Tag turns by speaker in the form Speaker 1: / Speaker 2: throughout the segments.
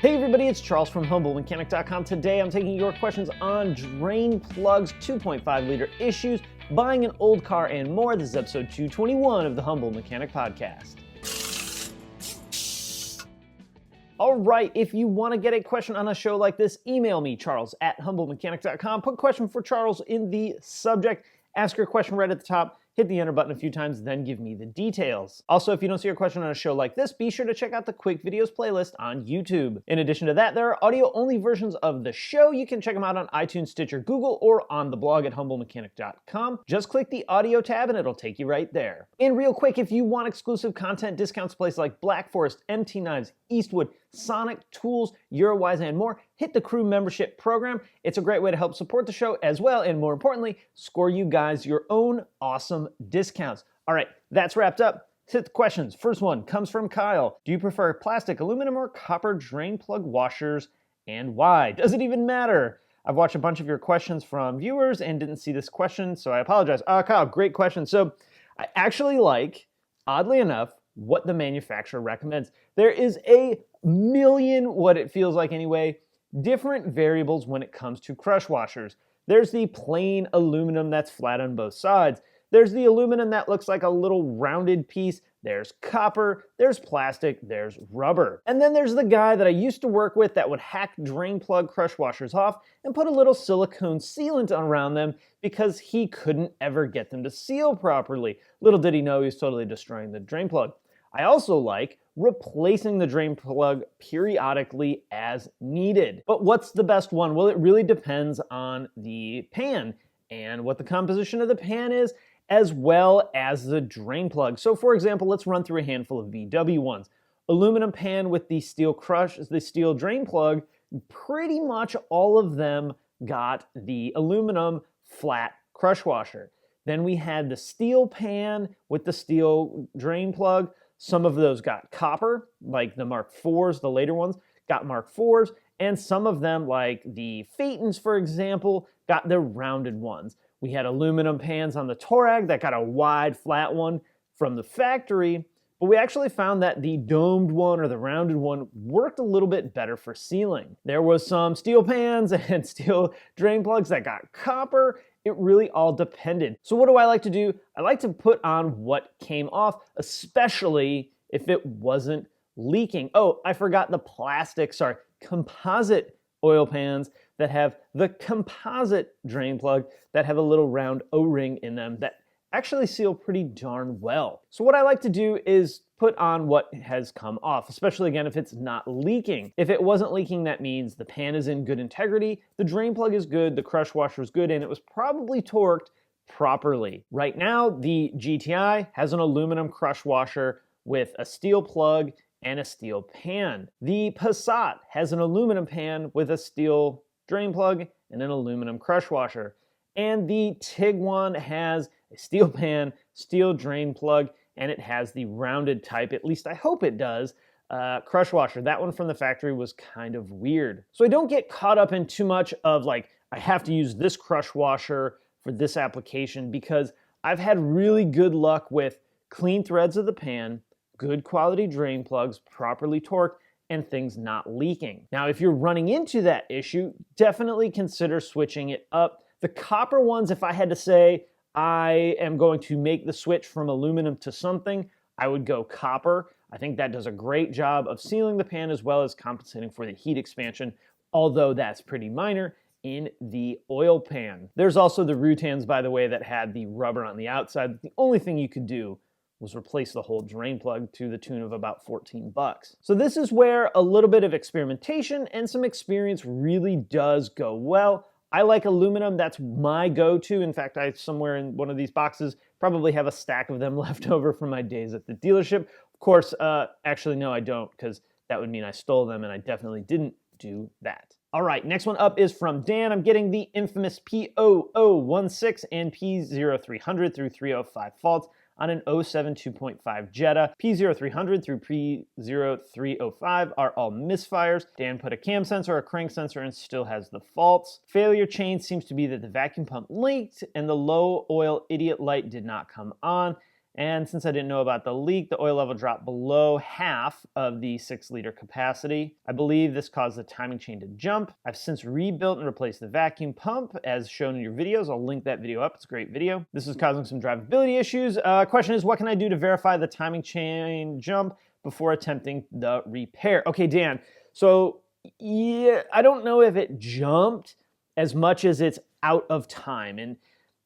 Speaker 1: Hey everybody, it's Charles from HumbleMechanic.com. Today I'm taking your questions on drain plugs, 2.5 liter issues, buying an old car, and more. This is episode 221 of the Humble Mechanic Podcast. All right, if you want to get a question on a show like this, email me, charles@humblemechanic.com. Put question for Charles in the subject. Ask your question right at the top. Hit the enter button a few times, then give me the details. Also, if you don't see your question on a show like this, be sure to check out the Quick Videos playlist on YouTube. In addition to that, there are audio-only versions of the show. You can check them out on iTunes, Stitcher, Google, or on the blog at HumbleMechanic.com. Just click the audio tab and it'll take you right there. And real quick, if you want exclusive content, discounts places like Black Forest, MT Knives, Eastwood, Sonic, Tools, Eurowise, and more, hit the Crew Membership program. It's a great way to help support the show as well, and more importantly, score you guys your own awesome discounts. All right, that's wrapped up. Let's hit the questions. First one comes from Kyle. Do you prefer plastic, aluminum, or copper drain plug washers, and why? Does it even matter? I've watched a bunch of your questions from viewers and didn't see this question, so I apologize. Kyle, great question. So I actually like, oddly enough, what the manufacturer recommends. There is a million, what it feels like anyway, different variables when it comes to crush washers. There's the plain aluminum that's flat on both sides. There's the aluminum that looks like a little rounded piece. There's copper, there's plastic, there's rubber. And then there's the guy that I used to work with that would hack drain plug crush washers off and put a little silicone sealant around them because he couldn't ever get them to seal properly. Little did he know he was totally destroying the drain plug. I also like replacing the drain plug periodically as needed. But what's the best one? Well, it really depends on the pan and what the composition of the pan is, as well as the drain plug. So for example, let's run through a handful of VW ones. Aluminum pan with the steel drain plug, pretty much all of them got the aluminum flat crush washer. Then we had the steel pan with the steel drain plug. Some of those got copper, like the Mark IVs, the later ones, got Mark IVs, and some of them, like the Phaetons, for example, got the rounded ones. We had aluminum pans on the Touareg that got a wide, flat one from the factory, but we actually found that the domed one or the rounded one worked a little bit better for sealing. There was some steel pans and steel drain plugs that got copper. It really all depended. So what do I like to do? I like to put on what came off, especially if it wasn't leaking. Oh, I forgot the composite oil pans that have the composite drain plug that have a little round O-ring in them that actually seal pretty darn well. So what I like to do is put on what has come off, especially again if it's not leaking. If it wasn't leaking, that means the pan is in good integrity, the drain plug is good, the crush washer is good, and it was probably torqued properly. Right now, the GTI has an aluminum crush washer with a steel plug and a steel pan. The Passat has an aluminum pan with a steel drain plug and an aluminum crush washer. And the Tiguan has a steel pan, steel drain plug, and it has the rounded type, at least I hope it does, crush washer. That one from the factory was kind of weird. So I don't get caught up in too much of like, I have to use this crush washer for this application, because I've had really good luck with clean threads of the pan, good quality drain plugs, properly torqued, and things not leaking. Now, if you're running into that issue, definitely consider switching it up. The copper ones, if I had to say, I am going to make the switch from aluminum to something, I would go copper. I think that does a great job of sealing the pan as well as compensating for the heat expansion, although that's pretty minor in the oil pan. There's also the Rutans, by the way, that had the rubber on the outside. The only thing you could do was replace the whole drain plug to the tune of about 14 bucks. So this is where a little bit of experimentation and some experience really does go well. I like aluminum, that's my go-to. In fact, I somewhere in one of these boxes probably have a stack of them left over from my days at the dealership. Of course, actually no, I don't, because that would mean I stole them and I definitely didn't do that. All right, next one up is from Dan. I'm getting the infamous P0016 and P0300 through 305 faults on an 07 2.5 Jetta. P0300 through P0305 are all misfires. Dan put a cam sensor, a crank sensor, and still has the faults. Failure chain seems to be that the vacuum pump leaked and the low oil idiot light did not come on. And since I didn't know about the leak, the oil level dropped below half of the 6-liter capacity. I believe this caused the timing chain to jump. I've since rebuilt and replaced the vacuum pump as shown in your videos. I'll link that video up. It's a great video. This is causing some drivability issues. Question is, what can I do to verify the timing chain jump before attempting the repair? Okay, Dan, so yeah, I don't know if it jumped as much as it's out of time. And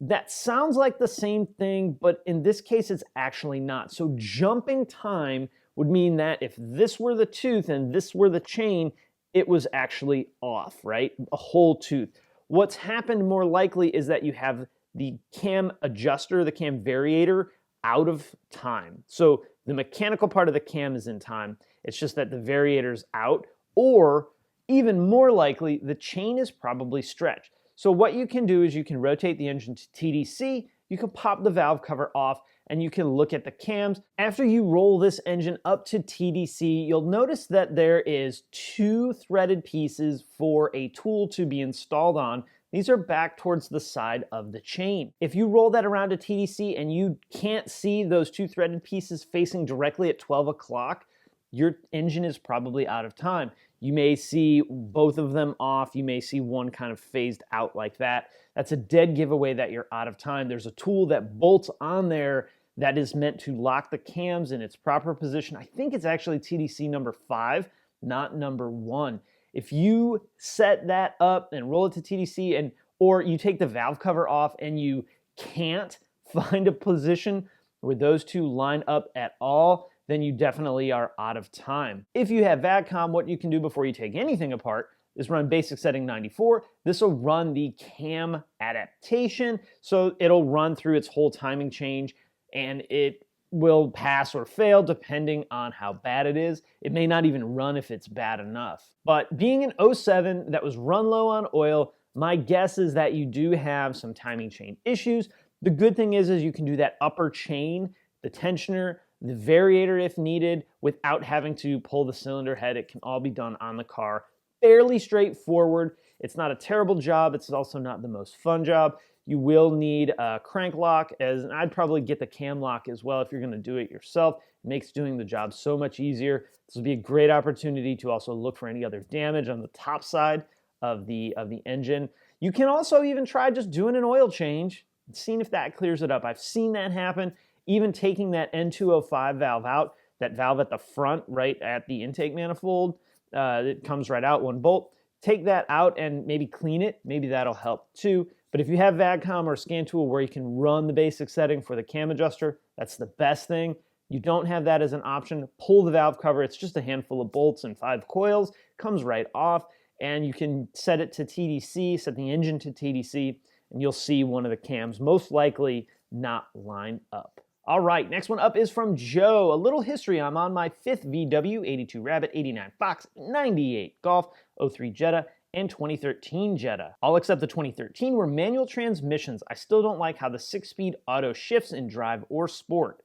Speaker 1: that sounds like the same thing, but in this case, it's actually not. So jumping time would mean that if this were the tooth and this were the chain, it was actually off, right? A whole tooth. What's happened more likely is that you have the cam adjuster, the cam variator, out of time. So the mechanical part of the cam is in time. It's just that the variator's out, or even more likely, the chain is probably stretched. So what you can do is you can rotate the engine to TDC, you can pop the valve cover off, and you can look at the cams. After you roll this engine up to TDC, you'll notice that there is 2 threaded pieces for a tool to be installed on. These are back towards the side of the chain. If you roll that around to TDC and you can't see those 2 threaded pieces facing directly at 12 o'clock, your engine is probably out of time. You may see both of them off. You may see one kind of phased out like that. That's a dead giveaway that you're out of time. There's a tool that bolts on there that is meant to lock the cams in its proper position. I think it's actually TDC number 5, not number 1. If you set that up and roll it to TDC, or you take the valve cover off and you can't find a position where those 2 line up at all, then you definitely are out of time. If you have VADCOM, what you can do before you take anything apart is run basic setting 94. This will run the cam adaptation, so it'll run through its whole timing change, and it will pass or fail depending on how bad it is. It may not even run if it's bad enough. But being an 07 that was run low on oil, my guess is that you do have some timing chain issues. The good thing is you can do that upper chain, the tensioner, the variator if needed, without having to pull the cylinder head. It can all be done on the car. Fairly straightforward. It's not a terrible job. It's also not the most fun job. You will need a crank lock, and I'd probably get the cam lock as well if you're going to do it yourself. It makes doing the job so much easier. This will be a great opportunity to also look for any other damage on the top side of the engine. You can also even try just doing an oil change and seeing if that clears it up. I've seen that happen. Even taking that N205 valve out, that valve at the front, right at the intake manifold, it comes right out, 1 bolt. Take that out and maybe clean it. Maybe that'll help too. But if you have VADCOM or a scan tool where you can run the basic setting for the cam adjuster, that's the best thing. You don't have that as an option, pull the valve cover. It's just a handful of bolts and 5 coils. Comes right off, and you can set it to TDC, set the engine to TDC, and you'll see one of the cams most likely not line up. All right, next one up is from Joe. A little history. I'm on my 5th VW, 82 Rabbit, 89 Fox, 98 Golf, 03 Jetta, and 2013 Jetta. All except the 2013 were manual transmissions. I still don't like how the 6-speed auto shifts in drive or sport.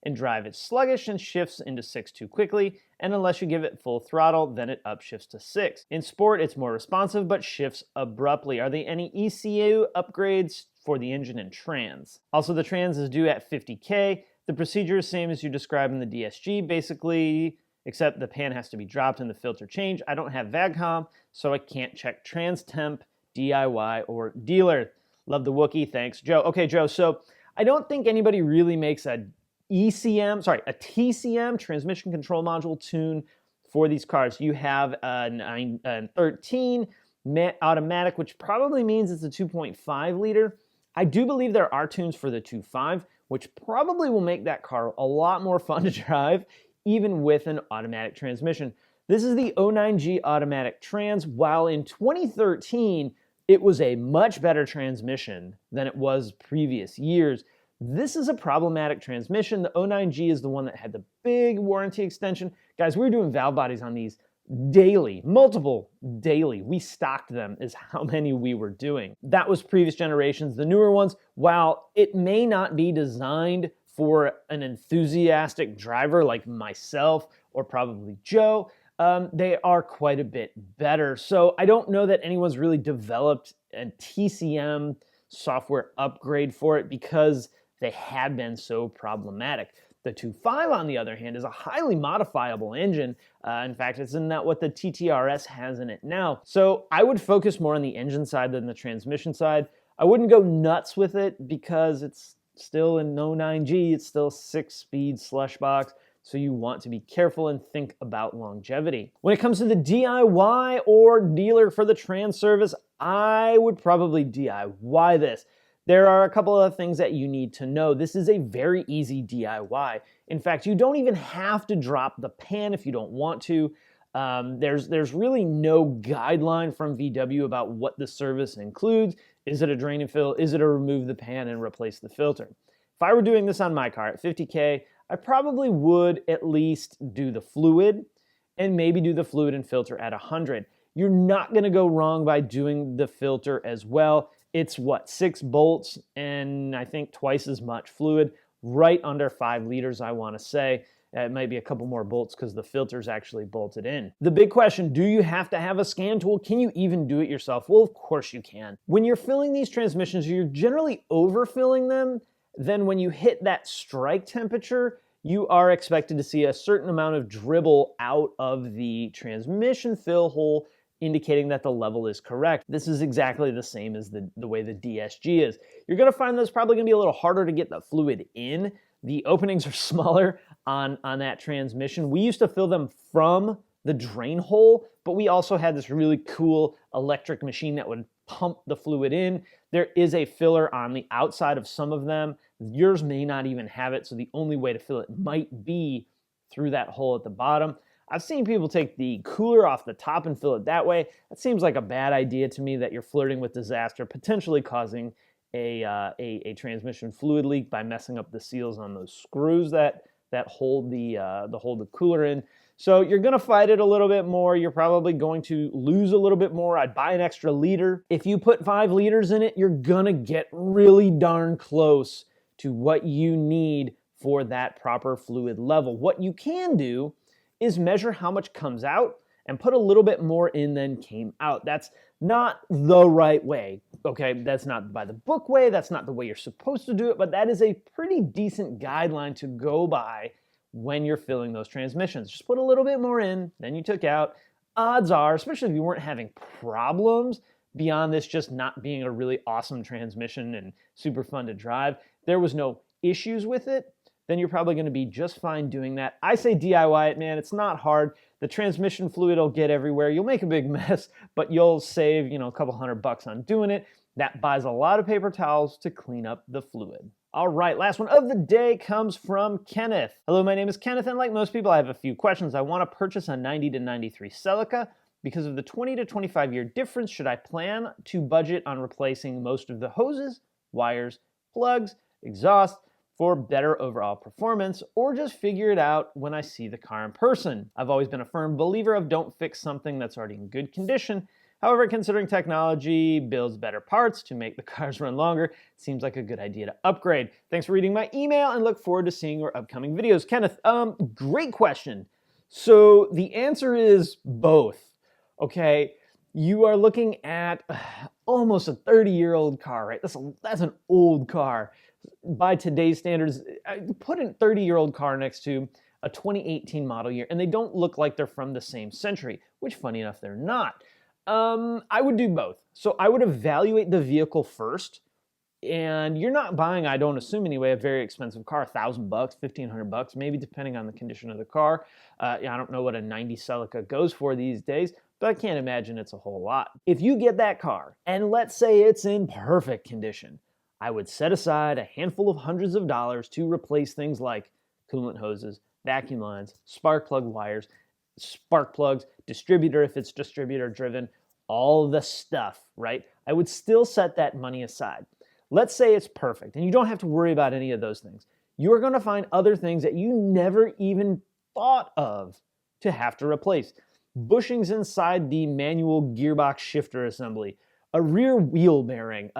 Speaker 1: In drive, it's sluggish and shifts into 6 too quickly, and unless you give it full throttle, then it upshifts to 6. In sport, it's more responsive, but shifts abruptly. Are there any ECU upgrades for the engine and trans? Also, the trans is due at 50K. The procedure is same as you described in the DSG, basically, except the pan has to be dropped and the filter changed. I don't have VADCOM, so I can't check trans temp, DIY, or dealer. Love the Wookie, thanks, Joe. Okay, Joe, so I don't think anybody really makes a TCM, transmission control module tune for these cars. You have a 13 automatic, which probably means it's a 2.5 liter. I do believe there are tunes for the 2.5, which probably will make that car a lot more fun to drive, even with an automatic transmission. This is the 09G automatic trans. While in 2013, it was a much better transmission than it was previous years. This is a problematic transmission. The 09G is the one that had the big warranty extension. Guys, we were doing valve bodies on these daily, multiple daily. We stocked them is how many we were doing. That was previous generations. The newer ones, while it may not be designed for an enthusiastic driver like myself or probably Joe, they are quite a bit better. So I don't know that anyone's really developed a TCM software upgrade for it because they had been so problematic. The 2.5, on the other hand, is a highly modifiable engine. In fact, isn't that what the TTRS has in it now? So I would focus more on the engine side than the transmission side. I wouldn't go nuts with it because it's still in no 9G, it's still 6-speed slush box, so you want to be careful and think about longevity. When it comes to the DIY or dealer for the trans service, I would probably DIY this. There are a couple of things that you need to know. This is a very easy DIY. In fact, you don't even have to drop the pan if you don't want to. There's really no guideline from VW about what the service includes. Is it a drain and fill? Is it a remove the pan and replace the filter? If I were doing this on my car at 50K, I probably would at least do the fluid and maybe do the fluid and filter at 100. You're not gonna go wrong by doing the filter as well. It's what, 6 bolts and I think twice as much fluid, right under 5 liters, I wanna say. It might be a couple more bolts because the filter's actually bolted in. The big question, do you have to have a scan tool? Can you even do it yourself? Well, of course you can. When you're filling these transmissions, you're generally overfilling them. Then when you hit that strike temperature, you are expected to see a certain amount of dribble out of the transmission fill hole, indicating that the level is correct. This is exactly the same as the way the DSG is. You're gonna find that it's probably gonna be a little harder to get the fluid in. The openings are smaller on that transmission. We used to fill them from the drain hole, but we also had this really cool electric machine that would pump the fluid in. There is a filler on the outside of some of them. Yours may not even have it, so the only way to fill it might be through that hole at the bottom. I've seen people take the cooler off the top and fill it that way. That seems like a bad idea to me, that you're flirting with disaster, potentially causing a transmission fluid leak by messing up the seals on those screws that hold the cooler in. So you're gonna fight it a little bit more. You're probably going to lose a little bit more. I'd buy an extra liter. If you put 5 liters in it, you're gonna get really darn close to what you need for that proper fluid level. What you can do is measure how much comes out and put a little bit more in than came out. That's not the right way, okay? That's not by the book way, that's not the way you're supposed to do it, but that is a pretty decent guideline to go by when you're filling those transmissions. Just put a little bit more in than you took out. Odds are, especially if you weren't having problems beyond this just not being a really awesome transmission and super fun to drive, there was no issues with it, then you're probably gonna be just fine doing that. I say DIY it, man, it's not hard. The transmission fluid will get everywhere. You'll make a big mess, but you'll save, a couple $100 on doing it. That buys a lot of paper towels to clean up the fluid. All right, last one of the day comes from Kenneth. Hello, my name is Kenneth, and like most people, I have a few questions. I wanna purchase a 90 to 93 Celica. Because of the 20 to 25 year difference, should I plan to budget on replacing most of the hoses, wires, plugs, exhaust, for better overall performance, or just figure it out when I see the car in person? I've always been a firm believer of don't fix something that's already in good condition. However, considering technology builds better parts to make the cars run longer, it seems like a good idea to upgrade. Thanks for reading my email and look forward to seeing your upcoming videos. Kenneth, great question. So the answer is both, okay? You are looking at almost a 30-year-old car, right? That's an old car. By today's standards, put a 30-year-old car next to a 2018 model year, and they don't look like they're from the same century, which, funny enough, they're not. I would do both. So I would evaluate the vehicle first, and you're not buying, I don't assume anyway, a very expensive car, $1,000, $1,500, maybe depending on the condition of the car. I don't know what a 90 Celica goes for these days, but I can't imagine it's a whole lot. If you get that car, and let's say it's in perfect condition, I would set aside a handful of hundreds of dollars to replace things like coolant hoses, vacuum lines, spark plug wires, spark plugs, distributor if it's distributor driven, all the stuff, right? I would still set that money aside. Let's say it's perfect and you don't have to worry about any of those things. You're gonna find other things that you never even thought of to have to replace. Bushings inside the manual gearbox shifter assembly, a rear wheel bearing,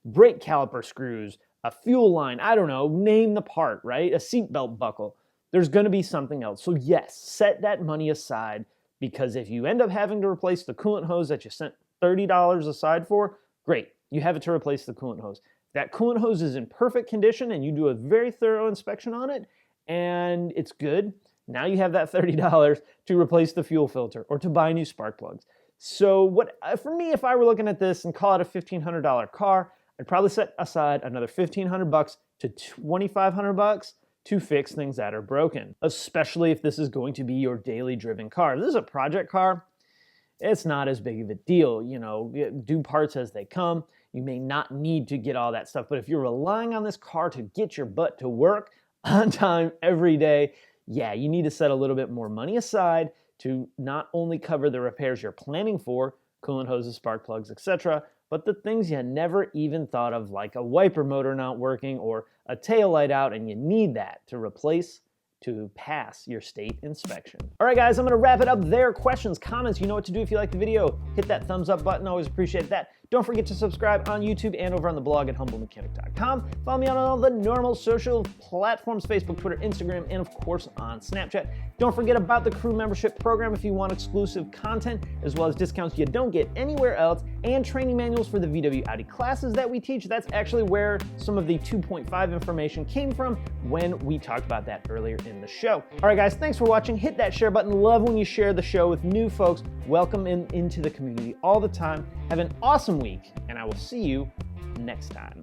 Speaker 1: brake caliper screws, a fuel line, I don't know, name the part, right? A seatbelt buckle. There's gonna be something else. So yes, set that money aside, because if you end up having to replace the coolant hose that you sent $30 aside for, great, you have it to replace the coolant hose. that coolant hose is in perfect condition and you do a very thorough inspection on it and it's good, now you have that $30 to replace the fuel filter or to buy new spark plugs. So for me, if I were looking at this and call it a $1,500 car, I'd probably set aside another $1,500 to $2,500 to fix things that are broken, especially if this is going to be your daily driven car. If this is a project car, it's not as big of a deal. You know, do parts as they come. You may not need to get all that stuff, but if you're relying on this car to get your butt to work on time every day, yeah, you need to set a little bit more money aside to not only cover the repairs you're planning for, coolant hoses, spark plugs, etc., but the things you never even thought of, like a wiper motor not working or a tail light out, and you need that to replace to pass your state inspection. All right, guys, I'm gonna wrap it up there. Questions, comments, you know what to do if you like the video. Hit that thumbs up button, always appreciate that. Don't forget to subscribe on YouTube and over on the blog at HumbleMechanic.com. Follow me on all the normal social platforms, Facebook, Twitter, Instagram, and of course on Snapchat. Don't forget about the Crew Membership program if you want exclusive content, as well as discounts you don't get anywhere else, and training manuals for the VW Audi classes that we teach. That's actually where some of the 2.5 information came from when we talked about that earlier in the show. All right, guys, thanks for watching. Hit that share button. Love when you share the show with new folks. Welcome into the community all the time. Have an awesome week, and I will see you next time.